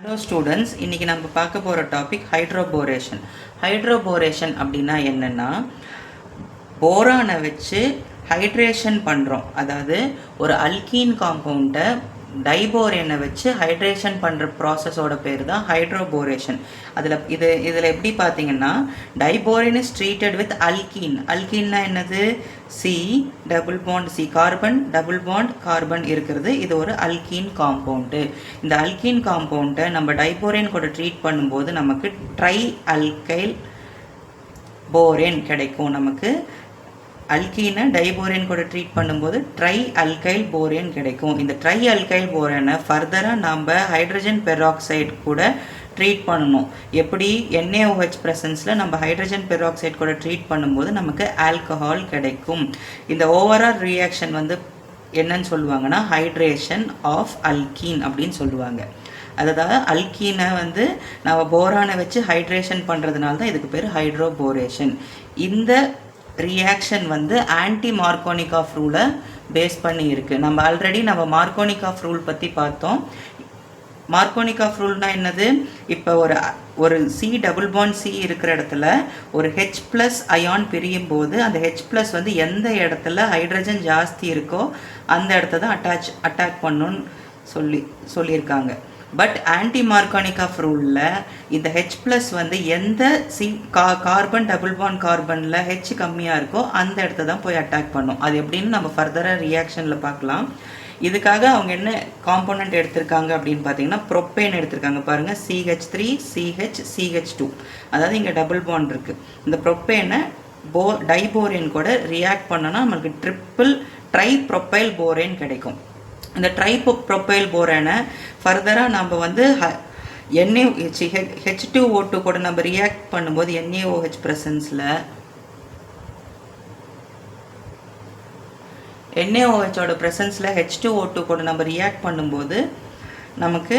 Hello students, இன்னைக்கு நம்ம பார்க்க போற டாபிக் ஹைட்ரோபோரேஷன். ஹைட்ரோபோரேஷன் அப்படின்னா என்னன்னா போரானை வச்சு ஹைட்ரேஷன் பண்ணுறோம். அதாவது ஒரு அல்கீன் காம்பவுண்டை டைபோரேனை வச்சு ஹைட்ரேஷன் பண்ணுற ப்ராசஸோட பேர் தான் ஹைட்ரோபோரேஷன். இதில் எப்படி பார்த்தீங்கன்னா diborane is treated with alkene. அல்கீன்னா என்னது? C double bond C, carbon double bond carbon இருக்கிறது. இது ஒரு அல்கீன் காம்பவுண்டு. இந்த அல்கீன் காம்பவுண்டை நம்ம டைபோரேன் கூட ட்ரீட் பண்ணும்போது நமக்கு ட்ரை அல்கைல் போரேன் கிடைக்கும். நமக்கு அல்கீனை டைபோரேன் கூட ட்ரீட் பண்ணும்போது ட்ரை அல்கைல் போரேன் கிடைக்கும். இந்த ட்ரை அல்கைல் போரேனை ஃபர்தராக நம்ம ஹைட்ரஜன் பெராக்சைடு கூட ட்ரீட் பண்ணணும். எப்படி? NaOH ப்ரெசன்ஸில் நம்ம ஹைட்ரஜன் பெராக்சைடு கூட ட்ரீட் பண்ணும்போது நமக்கு ஆல்கஹால் கிடைக்கும். இந்த ஓவரால் ரியாக்ஷன் என்னன்னு சொல்லுவாங்கன்னா ஹைட்ரேஷன் ஆஃப் அல்கீன் அப்படின்னு சொல்லுவாங்க. அதாவது அல்கீனை நம்ம போரானை வச்சு ஹைட்ரேஷன் பண்ணுறதுனால தான் இதுக்கு பேர் ஹைட்ரோபோரேஷன். இந்த ரியாக்ஷன் ஆன்டி மார்கோனிகாஃப் ரூலை பேஸ் பண்ணி இருக்குது. நம்ம ஆல்ரெடி மார்கோனிகாஃப் ரூல் பற்றி பார்த்தோம். மார்கோனிகாஃப் ரூல்னா என்னது? இப்போ ஒரு சி டபுள் பாண்ட் சி இருக்கிற இடத்துல ஒரு ஹெச் ப்ளஸ் அயான் பிரியும் போது அந்த ஹெச் ப்ளஸ் எந்த இடத்துல ஹைட்ரஜன் ஜாஸ்தி இருக்கோ அந்த இடத்த தான் அட்டாக் பண்ணணும்னு சொல்லியிருக்காங்க. பட் ஆன்டி மார்கானிகாஃப் ரூலில் இந்த ஹெச் ப்ளஸ் எந்த கார்பன் டபுள் பாண்ட் கார்பனில் ஹெச் கம்மியாக இருக்கோ அந்த இடத்த தான் போய் அட்டாக் பண்ணும். அது எப்படின்னு நம்ம ஃபர்தராக ரியாக்ஷனில் பார்க்கலாம். இதுக்காக அவங்க என்ன காம்போனன்ட் எடுத்திருக்காங்க அப்படின்னு பார்த்தீங்கன்னா ப்ரொப்பேன் எடுத்திருக்காங்க. பாருங்கள், CH3 CH CH2, அதாவது இங்கே டபுள் பாண்ட் இருக்குது. இந்த ப்ரொப்பேனை டைபோரேன் கூட ரியாக்ட் பண்ணோன்னா நம்மளுக்கு ட்ரை ப்ரொப்பைல் போரேன் கிடைக்கும். இந்த ட்ரை ப்ரொப்பைல் போரேனை ஃபர்தராக நம்ம H2O2 கூட நம்ம ரியாக்ட் பண்ணும்போது NaOH ப்ரெசன்ஸில் NaOHோட ப்ரெசன்ஸில் H2O2 கூட நம்ம ரியாக்ட் பண்ணும்போது நமக்கு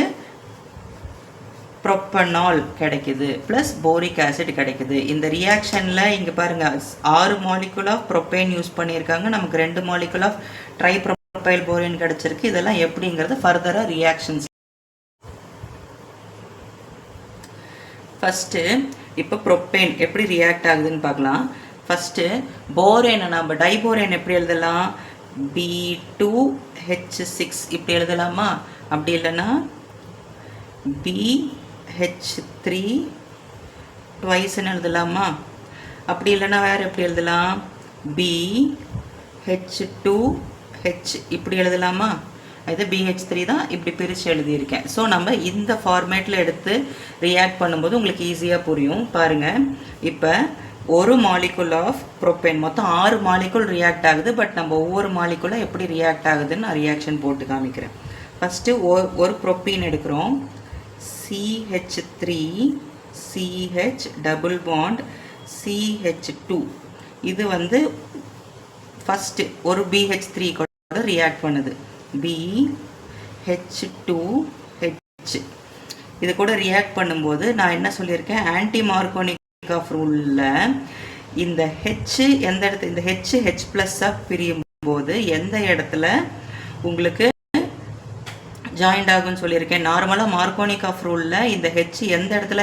ப்ரொப்பனால் கிடைக்குது ப்ளஸ் போரிக் ஆசிட் கிடைக்குது. இந்த ரியாக்ஷனில் இங்கே பாருங்கள் 6 மாலிகுல் ஆஃப் ப்ரொப்பேன் யூஸ் பண்ணியிருக்காங்க. நமக்கு 2 மாலிகுல் ஆஃப் ட்ரை ப்ரொப்பைல் போரேன் கிடச்சிருக்கு. இதெல்லாம் எப்படிங்கிறது ஃபர்தராக ரியாக்ஷன்ஸ். ஃபஸ்ட்டு இப்போ ப்ரொப்பேன் எப்படி ரியாக்ட் ஆகுதுன்னு பார்க்கலாம். ஃபஸ்ட்டு போரேனை நம்ம டைபோரேன் எப்படி எழுதலாம்? B2H6 இப்படி எழுதலாமா? அப்படி இல்லைன்னா BH3 ட்வைஸ்ன்னு எழுதலாமா? அப்படி இல்லைன்னா வேறு எப்படி எழுதலாம்? BH2H இப்படி எழுதலாமா? இது BH3 தான் இப்படி பிரித்து எழுதியிருக்கேன். ஸோ நம்ம இந்த ஃபார்மேட்டில் எடுத்து ரியாக்ட் பண்ணும்போது உங்களுக்கு ஈஸியாக புரியும். பாருங்கள், இப்போ ஒரு மாலிகுல் ஆஃப் ப்ரொப்பேன் மொத்தம் 6 மாலிகுல் ரியாக்ட் ஆகுது. பட் நம்ம ஒவ்வொரு மாலிகுலாக எப்படி ரியாக்ட் ஆகுதுன்னு நான் ரியாக்ஷன் போட்டு காமிக்கிறேன். ஃபஸ்ட்டு ஒரு ப்ரொப்பீன் எடுக்கிறோம். CH3 CH double bond CH2. இது ஃபஸ்ட்டு ஒரு BH3 கூட ரியாக்ட் பண்ணுது. BH2H இது கூட ரியாக்ட் பண்ணும்போது நான் என்ன சொல்லியிருக்கேன்? ஆன்டி மார்கோனிகாஃப் ரூலில் இந்த ஹெச் எந்த இடத்துல இந்த ஹெச் ப்ளஸ்ஸாக பிரியும் போது எந்த இடத்துல உங்களுக்கு ஜாயிண்ட் ஆகும்னு சொல்லியிருக்கேன். நார்மலாக மார்கோனிகாஃப் ரூலில் இந்த ஹெச் எந்த இடத்துல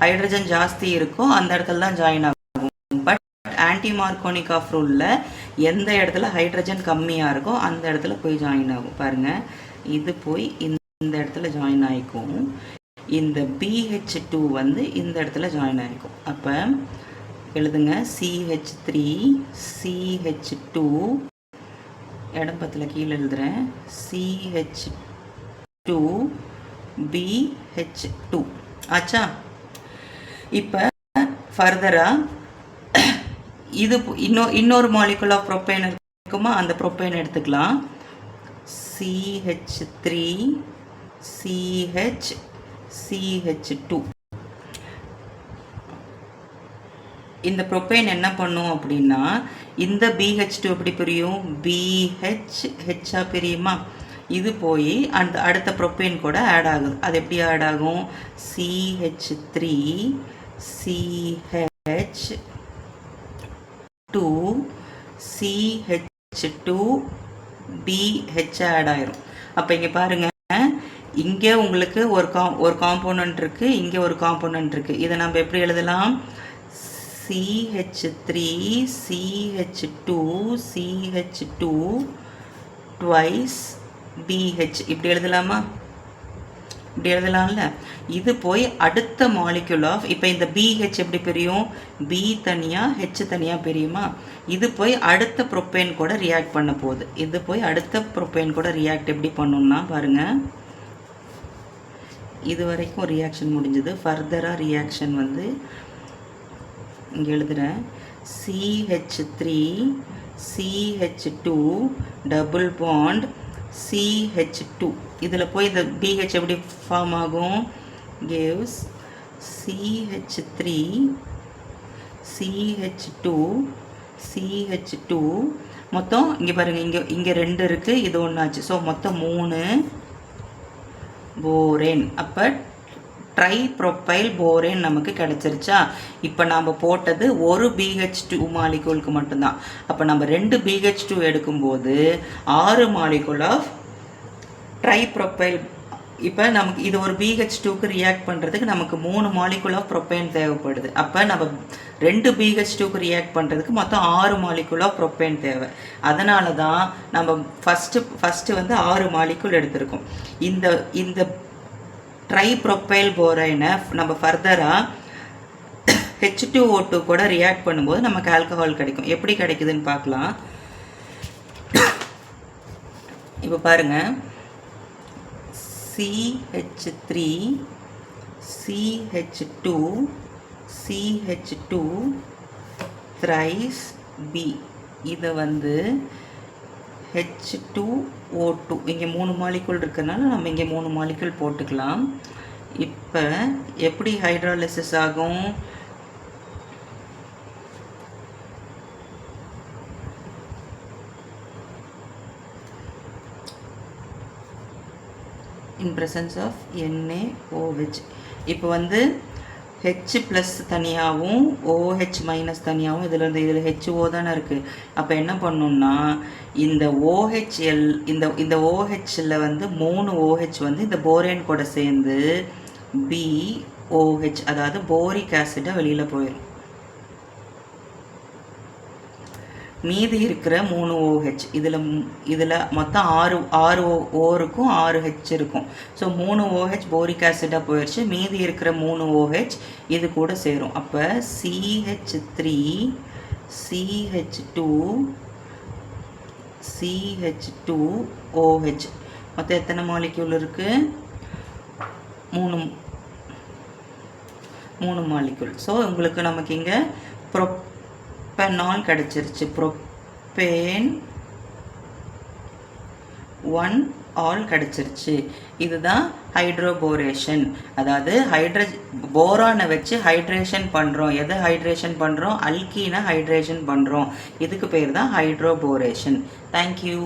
ஹைட்ரஜன் ஜாஸ்தி இருக்கோ அந்த இடத்துல தான் ஜாயின் ஆகும். பட் ஆன்டி மார்கோனிகாஃப் ரூலில் எந்த இடத்துல ஹைட்ரஜன் கம்மியாக இருக்கோ அந்த இடத்துல போய் ஜாயின் ஆகும். பாருங்கள், இது போய் இந்த இடத்துல ஜாயின் ஆகிக்கும். இந்த BH2 இந்த இடத்துல ஜாயின் ஆகிக்கும். அப்போ எழுதுங்க, CH3 CH2 இடம் பத்தில் கீழே எழுதுகிறேன். CH2 BH2 ஆச்சா? இப்போ ஃபர்தராக இது இன்னொரு மாலிகுல் ஆஃப் ப்ரொப்பேன் இருக்குமா? அந்த ப்ரொப்பேன் எடுத்துக்கலாம். CH3 CH CH2. இந்த ப்ரொப்பேன் என்ன பண்ணும் அப்படின்னா இந்த BH2 எப்படி பிரியும்? BH பிரியுமா? இது போய் அந்த அடுத்த ப்ரொப்பேன் கூட ஆட் ஆகுது. அது எப்படி ஆட் ஆகும்? CH3 CH2 CH2 BH add ஆயிரும். அப்போ இங்கே பாருங்கள், இங்கே உங்களுக்கு ஒரு காம்போனன்ட் இருக்குது, இங்கே ஒரு காம்போனன்ட் இருக்குது. இதை நம்ம எப்படி எழுதலாம்? CH3 CH2 CH2 twice BH இப்படி எழுதலாமா? இப்படி எழுதலாம்ல. இது போய் அடுத்த மாலிக்யூல் ஆஃப், இப்போ இந்த BH எப்படி பிரியும்? B தனியாக H தனியாக பிரியுமா? இது போய் அடுத்த ப்ரோப்பேன் கூட ரியாக்ட் பண்ண போகுது. இது போய் அடுத்த ப்ரோப்பேன் கூட ரியாக்ட் எப்படி பண்ணும்னா பாருங்கள், இது வரைக்கும் ரியாக்ஷன் முடிஞ்சது. ஃபர்தராக ரியாக்ஷன் வந்து இங்கே எழுதுகிறேன். CH3 CH2 double bond CH2. இதில் போய் இந்த BH எப்படி ஃபார்ம் ஆகும்? gives CH3 CH2 CH2 மொத்தம் இங்கே பாருங்கள், இங்கே 2 இருக்குது, இது ஒன்றாச்சு. ஸோ மொத்தம் 3 போரேன். அப்போ ட்ரைப்ரோப்பைல் போரேன் நமக்கு கிடச்சிருச்சா? இப்போ நாம் போட்டது ஒரு BH2 மாலிகூலுக்கு மட்டும்தான். அப்போ நம்ம 2 BH2 எடுக்கும்போது 6 மாலிகூல் ஆஃப் ட்ரைப்ரோப்பைல். இப்போ நமக்கு இது ஒரு BH2க்கு ரியாக்ட் பண்ணுறதுக்கு நமக்கு 3 மாலிகூல் ஆஃப் ப்ரோப்பேன் தேவைப்படுது. அப்போ நம்ம 2 BH2க்கு ரியாக்ட் பண்ணுறதுக்கு மொத்தம் 6 மாலிகூல் ஆஃப் ப்ரோப்பேன் தேவை. அதனால தான் நம்ம ஃபஸ்ட்டு வந்து 6 மாலிகூல் எடுத்திருக்கோம். இந்த ட்ரைப்ரோப்பைல் போரைனை நம்ம ஃபர்தராக H2O2 கூட ரியாக்ட் பண்ணும்போது நமக்கு ஆல்கஹால் கிடைக்கும். எப்படி கிடைக்குதுன்னு பார்க்கலாம். இப்போ பாருங்கள், CH3 CH2 CH2 thrice B. இதை வந்து H2O2 இங்கே 3 மாலிகூல் இருக்கிறதுனால நம்ம இங்கே 3 மாலிகூல் போட்டுக்கலாம். இப்போ எப்படி ஹைட்ராலிசிஸ் ஆகும்? in presence of NaOH. இப்போ வந்து H ப்ளஸ் தனியாகவும் OH மைனஸ் தனியாகவும் இதில் HO தானே இருக்குது. அப்போ என்ன பண்ணணும்னா இந்த OHL இந்த OHல வந்து 3 OH வந்து இந்த போரேன் கூட சேர்ந்து BOH, அதாவது போரிக் ஆசிடாக வெளியில் போயிடும். மீதி இருக்கிற 3 OH இதில் மொத்தம் 6 O இருக்கும், 6 H இருக்கும். ஸோ 3 OH போரிக் ஆசிடாக போயிடுச்சு. மீதி இருக்கிற 3 OH இது கூட சேரும். அப்போ CH3 CH2 CH2 OH மொத்தம் எத்தனை மாலிக்யூல் இருக்குது? 3 மாலிக்யூல். ஸோ உங்களுக்கு நமக்கு இங்கே ப்ரோப்பனால் கிடச்சிருச்சு. ப்ரோப்பேன் 1 ஆல் கிடச்சிருச்சு. இதுதான் ஹைட்ரோபோரேஷன். அதாவது போரானை வச்சு ஹைட்ரேஷன் பண்ணுறோம். எதை ஹைட்ரேஷன் பண்ணுறோம்? அல்கீனை ஹைட்ரேஷன் பண்ணுறோம். இதுக்கு பேர் தான் ஹைட்ரோபோரேஷன். தேங்க்யூ.